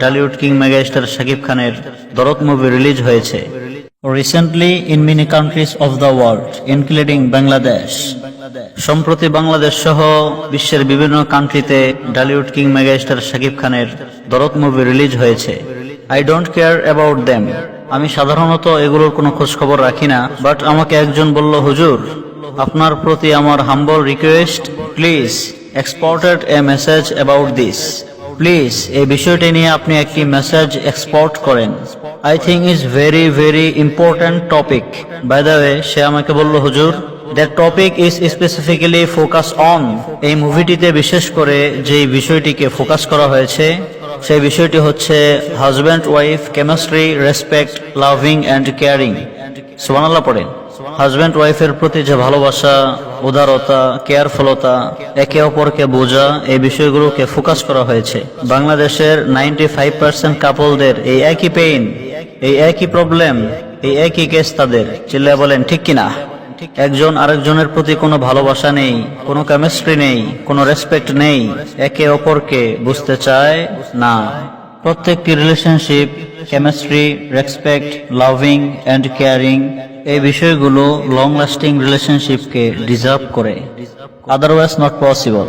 Dhallywood king megastar Shakib খানের দরদ movie release হয়েছে। Recently in many countries of the world including Bangladesh. সম্প্রতি বাংলাদেশ সহ বিশ্বের বিভিন্ন কান্ট্রিতে ঢালিউড কিং মেগাস্টার শাকিব খানের দরদ মুভি রিলিজ হয়েছে। I don't care about them. আমি সাধারণত এগুলোর কোনো খোঁজ খবর রাখি না, বাট আমাকে একজন বলল, হুজুর আপনার প্রতি আমার humble request, please exported a message about this. Please এই বিষয়টি নিয়ে আপনি একটি মেসেজ এক্সপোর্ট করেন। I think is very very important topic. By the way, সে আমাকে বলল, হুজুর that topic is specifically focus on. এই মুভিটিতে বিশেষ করে যেই বিষয়টিকে ফোকাস করা হয়েছে সেই বিষয়টি হচ্ছে husband wife chemistry, respect, loving and caring. সুবহানাল্লাহ পড়েন। হাজব্যান্ড ওয়াইফের প্রতি যে ভালোবাসা, উদারতা, কেয়ারফুলতা, একে অপরকে বোঝা, এই বিষয়গুলোকে ফোকাস করা হয়েছে। বাংলাদেশের 95% কাপলদের এই একই পেইন, এই একই প্রবলেম, এই একই কেস তাদের। চিল্লায় বলেন ঠিক কিনা? একজন আরেকজনের প্রতি কোনো ভালোবাসা নেই, কোনো কেমিস্ট্রি নেই, কোনো রেসপেক্ট নেই, একে অপরকে বুঝতে চায় না। প্রত্যেকটি relationship chemistry, respect, loving and caring, এই বিষয়গুলো লং লাস্টিং রিলেশনশিপকে ডিজার্ভ করে। Otherwise not possible.